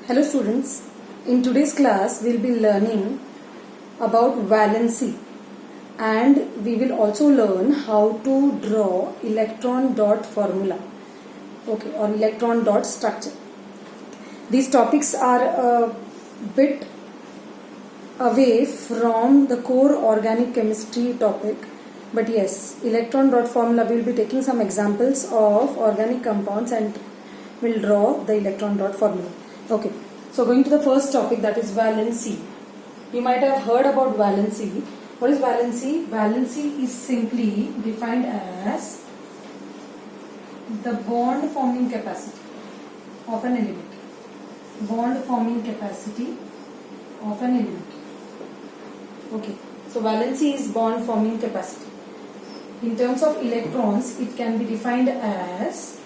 Hello students, in today's class we will be learning about valency and we will also learn how to draw electron dot formula or electron dot structure. These topics are a bit away from the core organic chemistry topic, but yes, electron dot formula we will be taking some examples of organic compounds and we will draw the electron dot formula. Okay, so going to the first topic, that is valency. You might have heard about valency. What is valency? Valency is simply defined as the bond forming capacity of an element. Bond forming capacity of an element. Okay, so valency is bond forming capacity. In terms of electrons, it can be defined as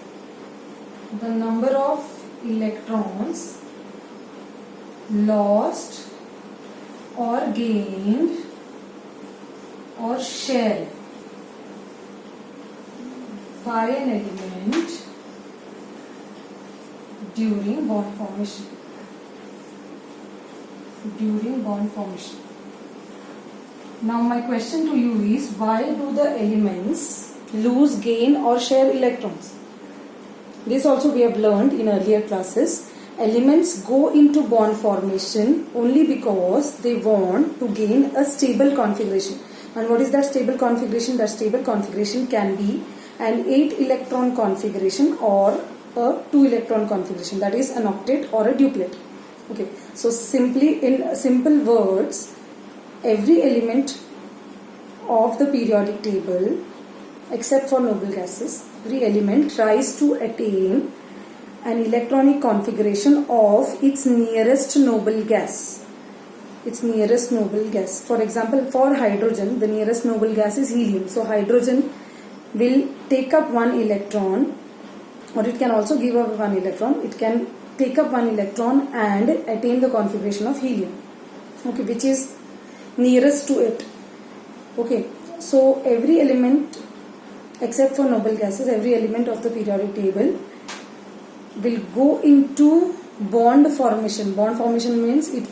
the number of electrons lost or gained or shared by an element during bond formation. Now my question to you is, why do the elements lose, gain or share electrons? This also we have learned in earlier classes. Elements go into bond formation only because they want to gain a stable configuration. And what is that stable configuration? That stable configuration can be an 8 electron configuration or a 2 electron configuration, that is an octet or a duplet. Okay, so simply in simple words, every element of the periodic table except for noble gases, every element tries to attain an electronic configuration of its nearest noble gas. For example, for hydrogen, the nearest noble gas is helium. So hydrogen will take up one electron, or it can also give up one electron. It can take up one electron and attain the configuration of helium, okay, which is nearest to it. Okay, so every element except for noble gases, every element of the periodic table will go into bond formation. Bond formation means it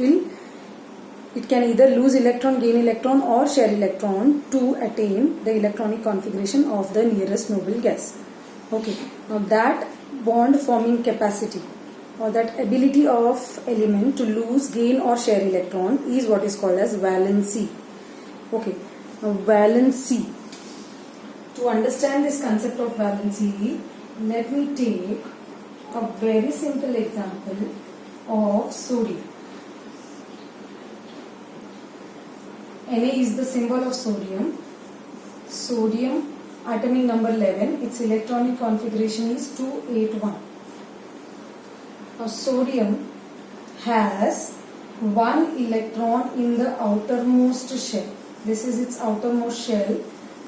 can either lose electron, gain electron or share electron to attain the electronic configuration of the nearest noble gas. Okay, now that bond forming capacity or that ability of element to lose, gain or share electron is what is called as valency. Okay, now valency. To understand this concept of valency, let me take a very simple example of sodium. Na is the symbol of sodium. Sodium atomic number 11, its electronic configuration is 281. Now sodium has one electron in the outermost shell. This is its outermost shell,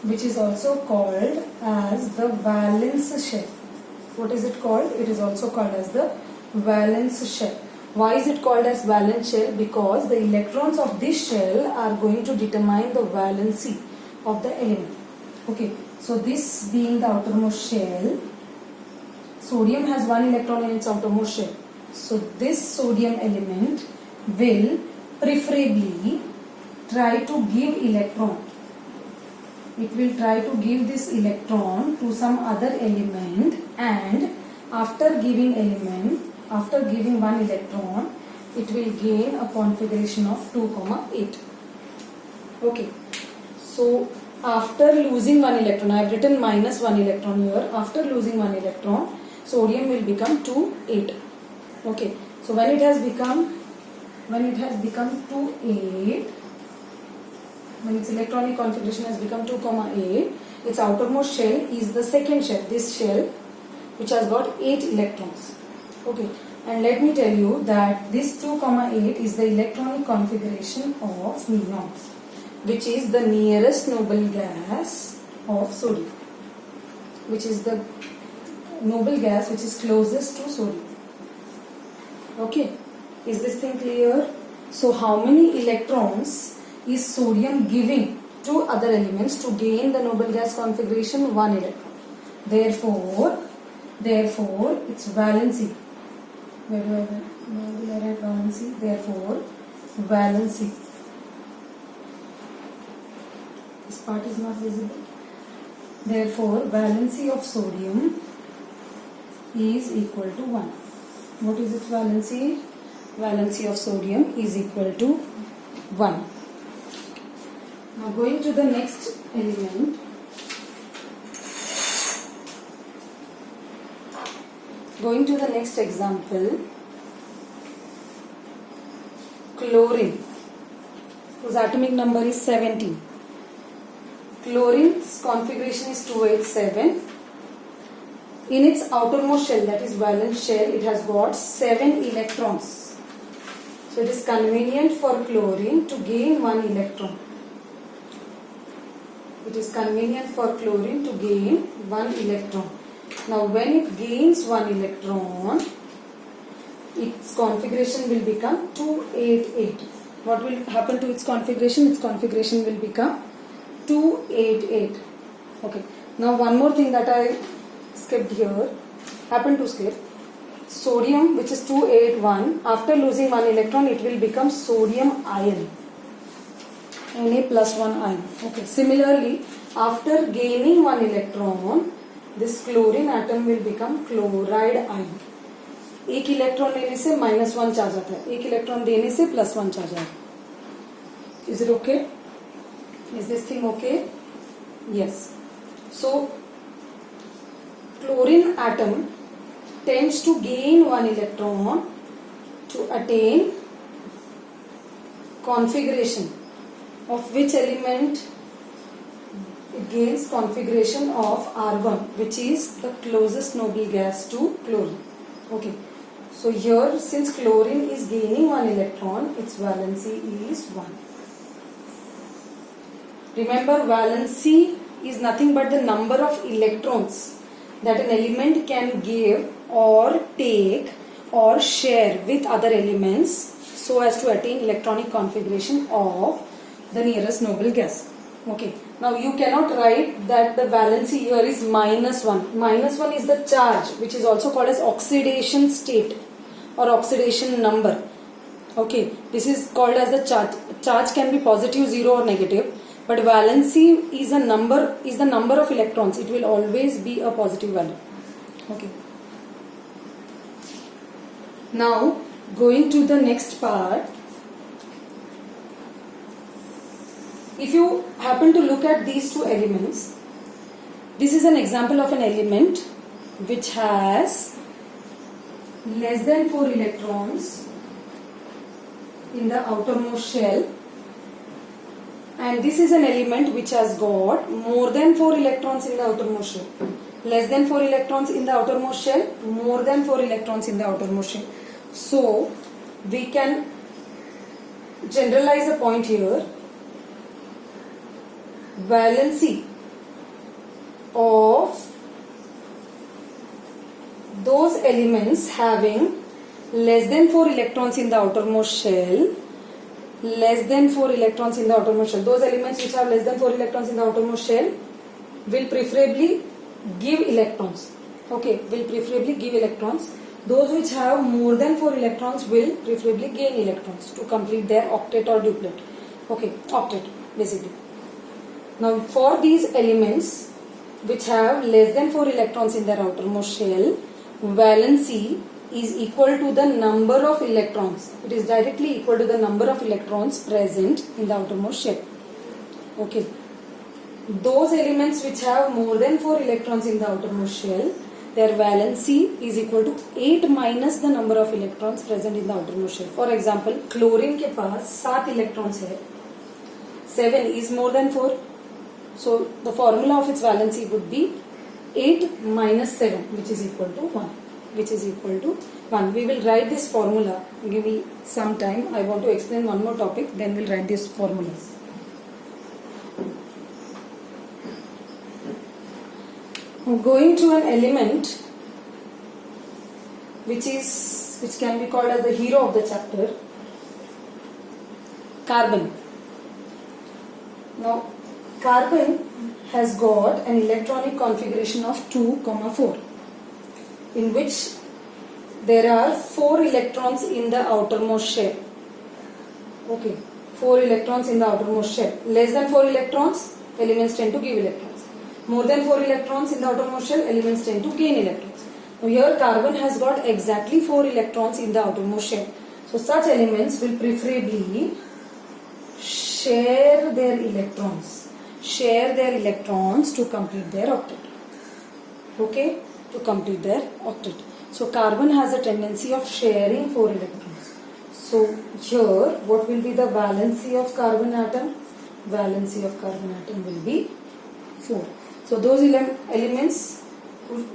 which is also called as the valence shell. What is it called? It is also called as the valence shell. Why is it called as valence shell? Because the electrons of this shell are going to determine the valency of the element. Okay, so this being the outermost shell, sodium has one electron in its outermost shell. So this sodium element will preferably try to give electron. It will try to give this electron to some other element, and after giving one electron, it will gain a configuration of 2,8. Okay, so after losing one electron, I have written minus one electron here. After losing one electron, sodium will become 2,8. Okay, so when it has become 2,8, when its electronic configuration has become 2,8, its outermost shell is the second shell, this shell, which has got 8 electrons. Okay, and let me tell you that this 2,8 is the electronic configuration of neon, which is the nearest noble gas of sodium, which is the noble gas which is closest to sodium. Okay, is this thing clear? So how many electrons is sodium giving to other elements to gain the noble gas configuration? 1 electron. Therefore its valency Where will I write valency? Therefore, valency. This part is not visible. Therefore, valency of sodium is equal to 1. What is its valency? Valency of sodium is equal to 1. Now going to the next element. Going to the next example. Chlorine, whose atomic number is 17. Chlorine's configuration is 287. In its outermost shell, that is valence shell, it has got 7 electrons. So it is convenient for chlorine to gain 1 electron. It is convenient for chlorine to gain 1 electron. Now when it gains 1 electron, its configuration will become 288. What will happen to its configuration? Its configuration will become 288. Okay. Now one more thing that I skipped here, happened to skip. Sodium, which is 281, after losing 1 electron, it will become sodium ion. Na plus 1 ion. Okay. Similarly, after gaining 1 electron, this chlorine atom will become chloride ion. एक electron लेने से -1 charge आता है, एक electron देने से +1 charge आता है. Is it okay? Is this thing okay? Yes. So chlorine atom tends to gain 1 electron to attain configuration of which element? It gains configuration of argon, which is the closest noble gas to chlorine. Okay. So here, since chlorine is gaining 1 electron, its valency is 1. Remember, valency is nothing but the number of electrons that an element can give or take or share with other elements so as to attain electronic configuration of the nearest noble gas. Okay. Now you cannot write that the valency here is -1. -1 is the charge, which is also called as oxidation state or oxidation number. Okay. This is called as the charge. Charge can be positive, 0 or negative. But valency is the number of electrons. It will always be a positive value. Okay. Now going to the next part. If you happen to look at these two elements, this is an example of an element which has less than 4 electrons in the outermost shell, and this is an element which has got more than 4 electrons in the outermost shell. Less than 4 electrons in the outermost shell, more than 4 electrons in the outermost shell. So we can generalize a point here. Valency of those elements having less than 4 electrons in the outermost shell, less than 4 electrons in the outermost shell, those elements which have less than 4 electrons in the outermost shell will preferably give electrons. Okay, will preferably give electrons. Those which have more than 4 electrons will preferably gain electrons to complete their octet or duplet. Okay, octet basically. Now for these elements which have less than 4 electrons in their outermost shell, valency is equal to the number of electrons. It is directly equal to the number of electrons present in the outermost shell. Okay. Those elements which have more than 4 electrons in the outermost shell, their valency is equal to 8 minus the number of electrons present in the outermost shell. For example, chlorine के पास 7 electrons है, 7 is more than 4. So the formula of its valency would be 8 minus 7, which is equal to 1. Which is equal to 1. We will write this formula. Give me some time. I want to explain one more topic. Then we'll write these formulas. Going to an element which can be called as the hero of the chapter, carbon. Now carbon has got an electronic configuration of 2, 4, in which there are 4 electrons in the outermost shell. Okay, 4 electrons in the outermost shell. Less than 4 electrons, elements tend to give electrons. More than 4 electrons in the outermost shell, elements tend to gain electrons. Now here carbon has got exactly 4 electrons in the outermost shell. So such elements will preferably share their electrons to complete their octet. Okay, to complete their octet. So carbon has a tendency of sharing 4 electrons. So here what will be the valency of carbon atom? Valency of carbon atom will be 4. So those elements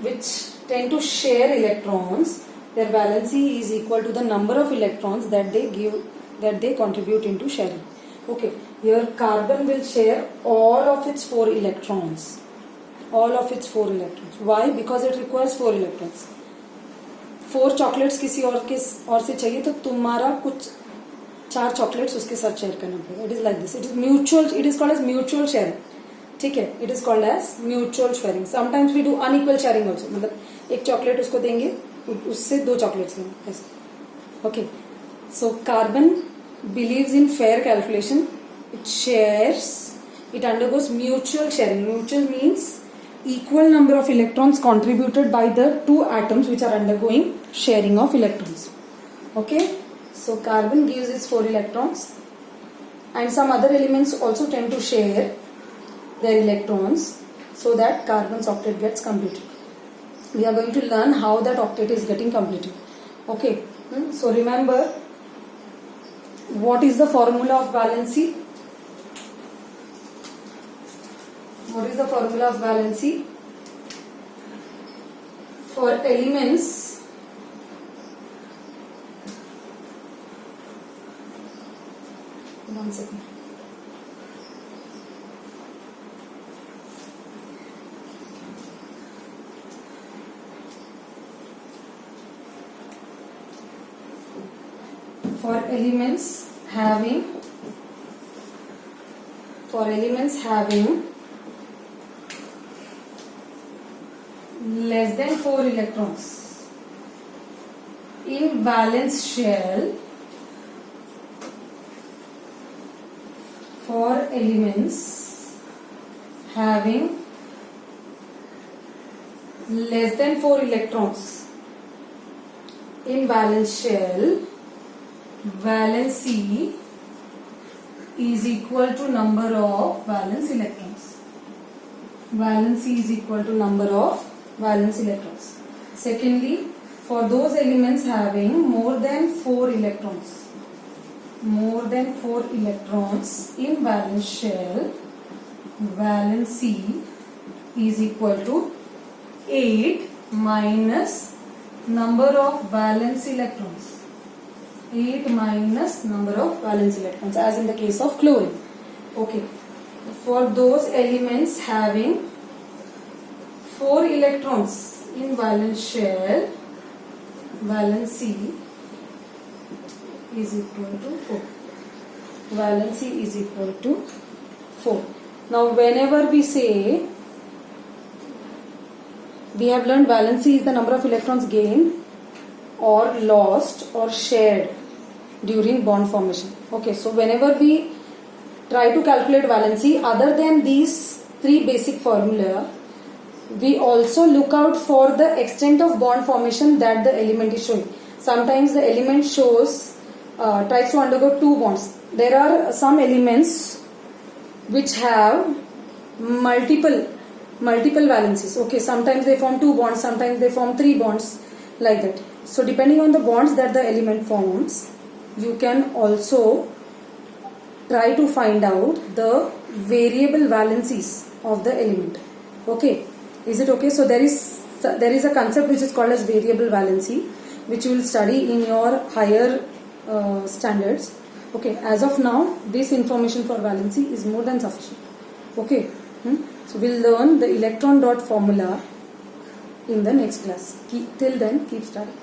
which tend to share electrons, their valency is equal to the number of electrons that they contribute into sharing. Okay, here carbon will share all of its 4 electrons. All of its 4 electrons. Why? Because it requires 4 electrons. 4 chocolates किसी और से चाहिए तो तुम्हारा कुछ 4 chocolates उसके साथ share करना पड़ेगा. It is like this. It is mutual. It is called as mutual sharing. ठीक है, it is called as mutual sharing. Sometimes we do unequal sharing also. मतलब एक चॉकलेट उसको देंगे, उससे 2 चॉकलेट्स लेंगे ऐसे. Okay, so carbon believes in fair calculation. It shares. It undergoes mutual sharing. Mutual means equal number of electrons contributed by the 2 atoms which are undergoing sharing of electrons. Okay, so carbon gives its 4 electrons, and some other elements also tend to share their electrons so that carbon's octet gets completed. We are going to learn how that octet is getting completed. Okay, so remember, what is the formula of valency? What is the formula of valency? For elements one second. For elements having less than 4 electrons in valence shell, for elements having less than 4 electrons in valence shell, valency is equal to number of valence electrons. Valency is equal to number of valence electrons. Secondly, for those elements having more than 4 electrons in valence shell, valency is equal to 8 minus number of valence electrons. 8 minus number of valence electrons, as in the case of chlorine. Okay, for those elements having 4 electrons in valence shell, valency is equal to 4. Valency is equal to 4. Now whenever we say, we have learned valency is the number of electrons gained or lost or shared during bond formation. Okay, so whenever we try to calculate valency, other than these 3 basic formula, we also look out for the extent of bond formation that the element is showing. Sometimes the element tries to undergo 2 bonds. There are some elements which have multiple valencies. Okay, sometimes they form 2 bonds, sometimes they form 3 bonds, like that. So depending on the bonds that the element forms, you can also try to find out the variable valencies of the element. Okay, is it okay? So there is a concept which is called as variable valency, which you will study in your higher standards. Okay, as of now, this information for valency is more than sufficient. Okay, so we'll learn the electron dot formula in the next class. Till then, keep studying.